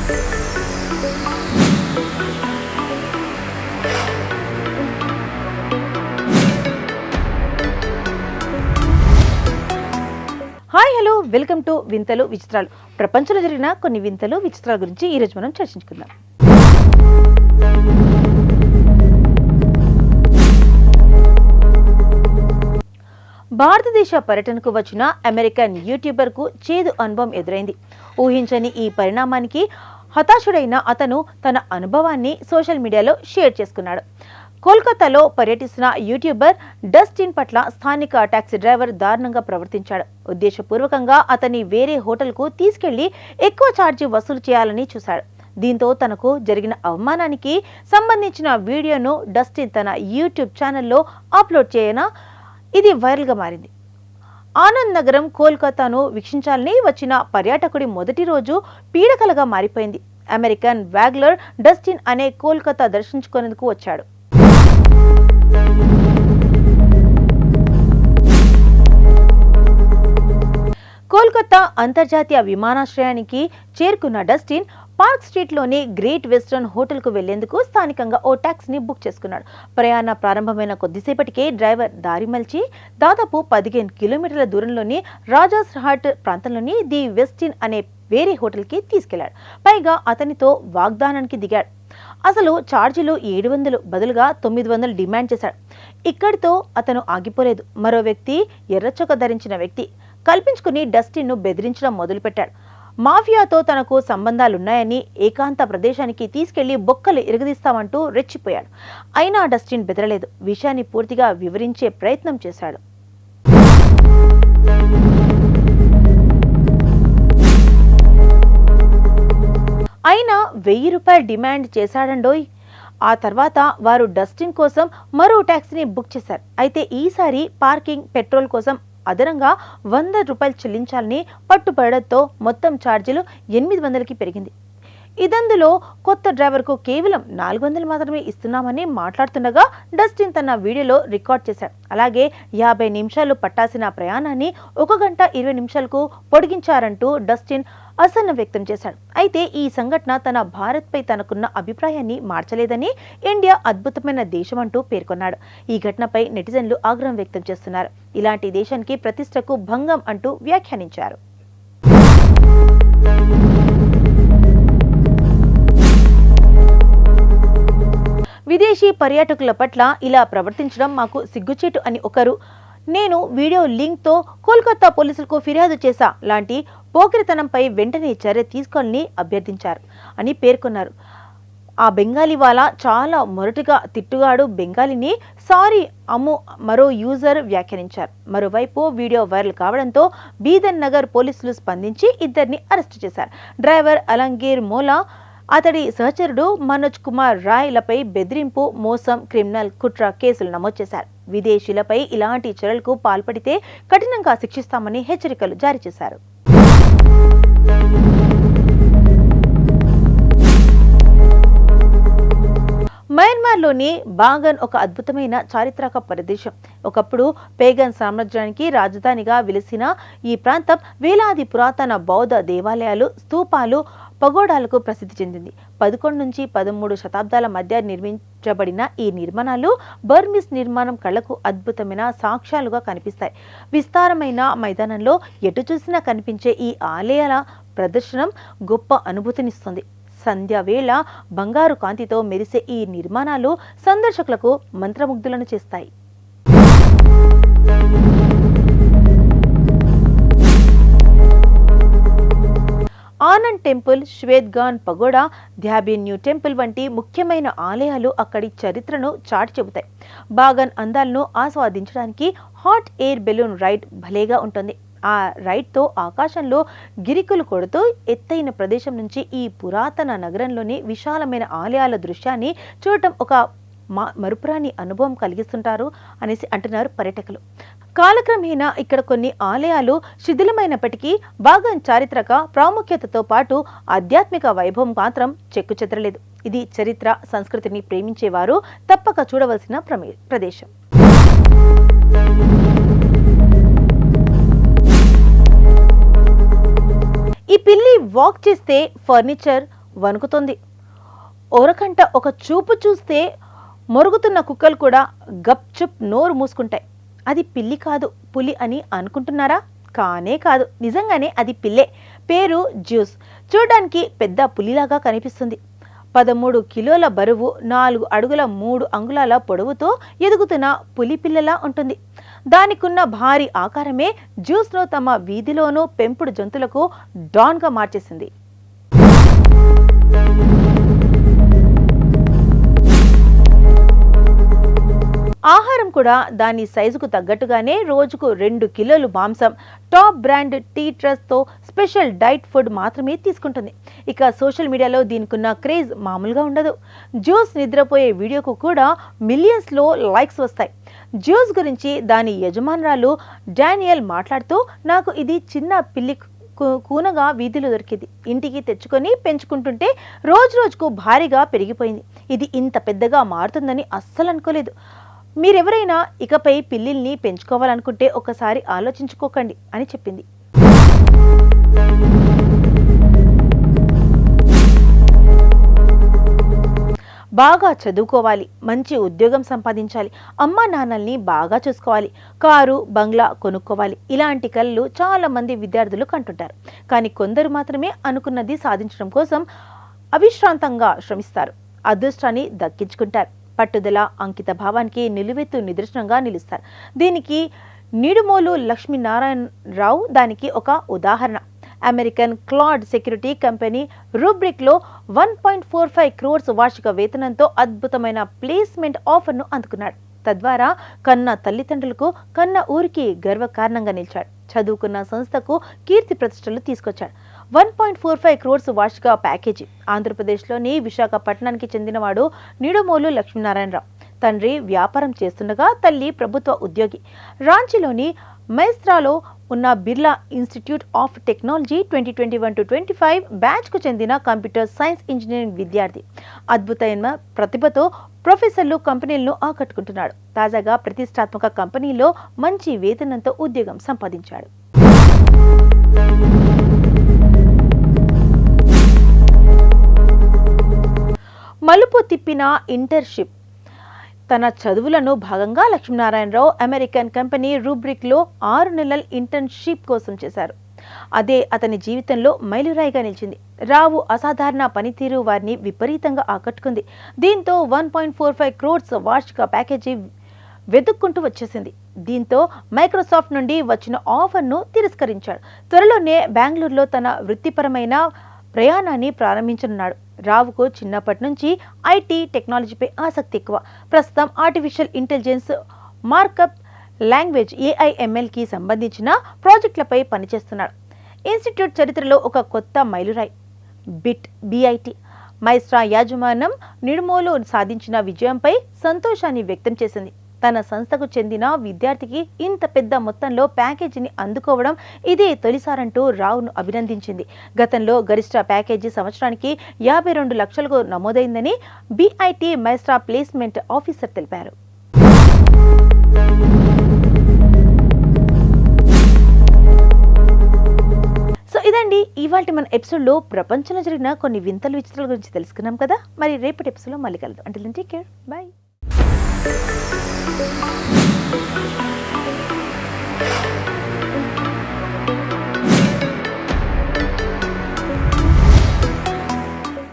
Hi hello welcome to వింతలు విచిత్రాలు. ప్రపంచంలో జరిగిన కొన్ని వింతలు విచిత్రాల గురించి ఈరోజు మనం చర్చించుకుందాం. భారతదేశ పర్యటనకు వచ్చిన అమెరికన్ యూట్యూబర్కు చేదు అనుభవం ఎదురైంది. ఊహించని ఈ పరిణామానికి హతాశుడైన అతను తన అనుభవాన్ని సోషల్ మీడియాలో షేర్ చేసుకున్నాడు. కోల్కతాలో పర్యటిస్తున్న యూట్యూబర్ డస్టిన్ పట్ల స్థానిక టాక్సీ డ్రైవర్ దారుణంగా ప్రవర్తించాడు. ఉద్దేశపూర్వకంగా అతన్ని వేరే హోటల్కు తీసుకెళ్లి ఎక్కువ ఛార్జీ వసూలు చేయాలని చూశాడు. దీంతో తనకు జరిగిన అవమానానికి సంబంధించిన వీడియోను డస్టిన్ తన యూట్యూబ్ ఛానల్లో అప్లోడ్ చేయగా ఇది వైరల్గా మారింది. ఆనంద్ నగరం కోల్కతాను వీక్షించాలని వచ్చిన పర్యాటకుడి మొదటి రోజు పీడకలగా మారిపోయింది. అమెరికన్ వ్యాగ్లర్ డస్టిన్ అనే కోల్కతా దర్శించుకునేందుకు వచ్చాడు. కోల్కతా అంతర్జాతీయ విమానాశ్రయానికి చేరుకున్న డస్టిన్ పార్క్ స్ట్రీట్లోని గ్రేట్ వెస్టర్న్ హోటల్కు వెళ్లేందుకు స్థానికంగా ఓ టాక్సీని బుక్ చేసుకున్నాడు. ప్రయాణ ప్రారంభమైన కొద్దిసేపటికే డ్రైవర్ దారి మలిచి దాదాపు 15 కిలోమీటర్ల దూరంలోని రాజాస్ హాట్ ప్రాంతంలోని ది వెస్టిన్ అనే వేరే హోటల్కి తీసుకెళ్లాడు. పైగా అతనితో వాగ్దానానికి దిగాడు. అసలు ఛార్జీలు 700 బదులుగా 900 డిమాండ్ చేశాడు. ఇక్కడితో అతను ఆగిపోలేదు. మరో వ్యక్తి, ఎర్రచొక్క ధరించిన వ్యక్తి కల్పించుకుని డస్టిన్ను బెదిరించడం మొదలుపెట్టాడు. మాఫియాతో తనకు సంబంధాలున్నాయని, ఏకాంత ప్రదేశానికి తీసుకెళ్లి బొక్కలు ఇరగదీస్తామంటూ రెచ్చిపోయాడు. అయినా డస్టిన్ బెదరలేదు. విషయాన్ని పూర్తిగా వివరించే ప్రయత్నం చేశాడు. అయినా 1000 రూపాయలు డిమాండ్ చేశాడండోయ్. ఆ తర్వాత వారు డస్టిన్ కోసం మరో టాక్సీని బుక్ చేశారు. అయితే ఈసారి పార్కింగ్, పెట్రోల్ కోసం అదనంగా 100 రూపాయలు చెల్లించాలని పట్టుబడడంతో మొత్తం ఛార్జీలు 800కి పెరిగింది. ఇదందులో కొత్త డ్రైవర్కు కేవలం 400 మాత్రమే ఇస్తున్నామని మాట్లాడుతుండగా డస్టిన్ తన వీడియోలో రికార్డ్ చేశాడు. అలాగే 50 నిమిషాలు పట్టాల్సిన ప్రయాణాన్ని 1 గంట 20 నిమిషాలకు పొడిగించారంటూ డస్టిన్ అసహనం వ్యక్తం చేశాడు. అయితే ఈ సంఘటన తన భారత్పై తనకున్న అభిప్రాయాన్ని మార్చలేదని, ఇండియా అద్భుతమైన దేశం అంటూ పేర్కొన్నాడు. ఈ ఘటనపై నెటిజన్లు ఆగ్రహం వ్యక్తం చేస్తున్నారు. ఇలాంటి దేశానికి ప్రతిష్టకు భంగం అంటూ వ్యాఖ్యానించారు. విదేశీ పర్యాటకుల పట్ల ఇలా ప్రవర్తించడం మాకు సిగ్గుచేటు అని ఒకరు, నేను వీడియో లింక్తో కోల్కతా పోలీసులకు ఫిర్యాదు చేశా లాంటి పోకిరితనంపై వెంటనే చర్య తీసుకోవాలని అభ్యర్థించారు అని పేర్కొన్నారు. ఆ బెంగాలీ వాలా చాలా మొరటుగా తిట్టుగాడు బెంగాలీని సారీ అమ్ము మరో యూజర్ వ్యాఖ్యానించారు. మరోవైపు వీడియో వైరల్ కావడంతో బీదర్ నగర్ పోలీసులు స్పందించి ఇద్దరిని అరెస్టు చేశారు. డ్రైవర్ అలంగీర్ మోలా, అతడి సహచరుడు మనోజ్ కుమార్ రాయ్లపై బెదిరింపు, మోసం, క్రిమినల్ కుట్ర కేసులు నమోదు చేశారు. విదేశీయులపై ఇలాంటి చర్యలకు పాల్పడితే కఠినంగా శిక్షిస్తామని హెచ్చరికలు జారీ చేశారు. మయన్మార్లోని బాగన్ ఒక అద్భుతమైన చారిత్రక ప్రదేశం. ఒకప్పుడు పేగన్ సామ్రాజ్యానికి రాజధానిగా వెలిసిన ఈ ప్రాంతం వేలాది పురాతన బౌద్ధ దేవాలయాలు, స్తూపాలు, పగోడాలకు ప్రసిద్ధి చెందింది. 11 నుంచి 13 శతాబ్దాల మధ్య నిర్మించబడిన ఈ నిర్మాణాలు బర్మీస్ నిర్మాణం కళ్లకు అద్భుతమైన సాక్ష్యాలుగా కనిపిస్తాయి. విస్తారమైన మైదానంలో ఎటు చూసినా కనిపించే ఈ ఆలయాల ప్రదర్శనం గొప్ప అనుభూతినిస్తుంది. సంధ్య వేళ బంగారు కాంతితో మెరిసే ఈ నిర్మాణాలు సందర్శకులకు మంత్రముగ్ధులను చేస్తాయి. ఆనంద్ టెంపుల్, శ్వేత్గాన్ పగోడా, ధ్యాబిన్యూ టెంపుల్ వంటి ముఖ్యమైన ఆలయాలు అక్కడి చరిత్రను చాటి చెబుతాయి. బాగన్ అందాలను ఆస్వాదించడానికి హాట్ ఎయిర్ బెలూన్ రైడ్ భలేగా ఉంటుంది. ఆ రైడ్తో ఆకాశంలో గిరికులు కొడుతూ ఎత్తైన ప్రదేశం నుంచి ఈ పురాతన నగరంలోని విశాలమైన ఆలయాల దృశ్యాన్ని చూడటం ఒక మరుపురాని అనుభవం కలిగిస్తుంటారు అనేసి అంటున్నారు పర్యాటకులు. కాలక్రమేణా ఇక్కడ కొన్ని ఆలయాలు శిథిలమైనప్పటికీ బాగన్ చారిత్రక ప్రాముఖ్యతతో పాటు ఆధ్యాత్మిక వైభవం మాత్రం చెక్కుచెదరలేదు. ఇది చరిత్ర, సంస్కృతిని ప్రేమించేవారు తప్పక చూడవలసిన ప్రదేశం. ఈ పిల్లి వాక్ చేస్తే ఫర్నిచర్, వణుకుతోంది. ఒరకంట ఒక చూపు చూస్తే మొరుగుతున్న కుక్కలు కూడా గప్చుప్ నోరు మూసుకుంటాయి. అది పిల్లి కాదు, పులి అని అనుకుంటున్నారా? కానే కాదు, నిజంగానే అది పిల్లే. పేరు జ్యూస్. చూడడానికి పెద్ద పులిలాగా కనిపిస్తుంది. 13 కిలోల బరువు, 4 అడుగుల 3 అంగుళాల పొడవుతో ఎదుగుతున్న పులి పిల్లలా ఉంటుంది. దానికున్న భారీ ఆకారమే జ్యూస్ను తమ వీధిలోనూ పెంపుడు జంతువులకు డాన్గా మార్చేసింది. ఆహారం కూడా దాని సైజుకు తగ్గట్టుగానే రోజుకు 2 కిలోలు మాంసం, టాప్ బ్రాండ్ టీ ట్రస్తో స్పెషల్ డైట్ ఫుడ్ మాత్రమే తీసుకుంటుంది. ఇక సోషల్ మీడియాలో దీనికున్న క్రేజ్ మామూలుగా ఉండదు. జ్యూస్ నిద్రపోయే వీడియోకు కూడా మిలియన్స్లో లైక్స్ వస్తాయి. జ్యూస్ గురించి దాని యజమానురాలు డానియల్ మాట్లాడుతూ, నాకు ఇది చిన్న పిల్లి కూనగా వీధిలో దొరికింది. ఇంటికి తెచ్చుకొని పెంచుకుంటుంటే రోజు రోజుకు భారీగా పెరిగిపోయింది. ఇది ఇంత పెద్దగా మారుతుందని అస్సలు అనుకోలేదు. మీరెవరైనా ఇకపై పిల్లిల్ని పెంచుకోవాలనుకుంటే ఒకసారి ఆలోచించుకోకండి అని చెప్పింది. బాగా చదువుకోవాలి, మంచి ఉద్యోగం సంపాదించాలి, అమ్మా నాన్నల్ని బాగా చూసుకోవాలి, కారు బంగ్లా కొనుక్కోవాలి, ఇలాంటి కలలు చాలా మంది విద్యార్థులు కంటుంటారు. కానీ కొందరు మాత్రమే అనుకున్నది సాధించడం కోసం అవిశ్రాంతంగా శ్రమిస్తారు, అదృష్టాన్ని దక్కించుకుంటారు. పట్టుదల, అంకిత భావానికి నిలువెత్తు నిదర్శనంగా నిలుస్తారు. దీనికి నిడుమోలు లక్ష్మీనారాయణరావు దానికి ఒక ఉదాహరణ. American Claude security company రూబ్రిక్లో 1.45 crores వార్షిక వేతనంతో అద్భుతమైన ప్లేస్మెంట్ ఆఫర్ను అందుకున్నాడు. తద్వారా కన్న తల్లిదండ్రులకు, కన్న ఊరికి గర్వకారణంగా నిలిచాడు. చదువుకున్న సంస్థకు కీర్తి ప్రతిష్టలు తీసుకొచ్చాడు. 1.45 క్రోర్స్ వార్షిక ప్యాకేజీ. ఆంధ్రప్రదేశ్లోని విశాఖపట్నానికి చెందినవాడు నిడుమోలు లక్ష్మీనారాయణరావు. తండ్రి వ్యాపారం చేస్తుండగా తల్లి ప్రభుత్వ ఉద్యోగి. రాంచీలోని మైస్త్రాలో ఉన్న బిర్లా ఇన్స్టిట్యూట్ ఆఫ్ టెక్నాలజీ 2021-25 బ్యాచ్కు చెందిన కంప్యూటర్ సైన్స్ ఇంజనీరింగ్ విద్యార్థి. అద్భుతమైన ప్రతిభతో ప్రొఫెసర్లు, కంపెనీలను ఆకట్టుకుంటున్నాడు. తాజాగా ప్రతిష్టాత్మక కంపెనీలో మంచి వేతనంతో ఉద్యోగం సంపాదించాడు. మలుపు తిప్పిన ఇంటర్న్షిప్. తన చదువులను భాగంగా లక్ష్మీనారాయణరావు అమెరికన్ కంపెనీ రూబ్రిక్లో 6 నెలల ఇంటర్న్షిప్ కోసం చేశారు. అదే అతని జీవితంలో మైలురాయిగా నిలిచింది. రావు అసాధారణ పనితీరు వారిని విపరీతంగా ఆకట్టుకుంది. దీంతో 1.45 క్రోర్స్ వార్షిక ప్యాకేజీ వెతుక్కుంటూ వచ్చేసింది. దీంతో మైక్రోసాఫ్ట్ నుండి వచ్చిన ఆఫర్ను తిరస్కరించాడు. త్వరలోనే బెంగళూరులో తన వృత్తిపరమైన ప్రయాణాన్ని ప్రారంభించనున్నాడు. రావుకు చిన్నప్పటి నుంచి ఐటీ టెక్నాలజీపై ఆసక్తి ఎక్కువ. ప్రస్తుతం ఆర్టిఫిషియల్ ఇంటెలిజెన్స్, మార్కప్ లాంగ్వేజ్ AIMLకి సంబంధించిన ప్రాజెక్టులపై పనిచేస్తున్నాడు. ఇన్స్టిట్యూట్ చరిత్రలో ఒక కొత్త మైలురాయి. BIT మైస్ట్రా యాజమాన్యం నిడుమోలు సాధించిన విజయంపై సంతోషాన్ని వ్యక్తం చేసింది. తన సంస్థకు చెందిన విద్యార్థికి ఇంత పెద్ద మొత్తంలో ప్యాకేజీని అందుకోవడం ఇదే తొలిసారంటూ రావును అభినందించింది. గతంలో గరిష్ట ప్యాకేజీ సంవత్సరానికి 52 లక్షలకు నమోదైందని BIT మైస్ట్రా ప్లేస్మెంట్ ఆఫీసర్ తెలిపారు. సో ఇదండి ఇవాల్టి మన ఎపిసోడ్లో ప్రపంచంలో జరిగిన కొన్ని వింతలు విచిత్రాల గురించి తెలుసుకున్నాం కదా. మరి రేపటి ఎపిసోడ్లో మళ్ళీ కలుద్దాం. అంటే టేక్ కేర్, బై.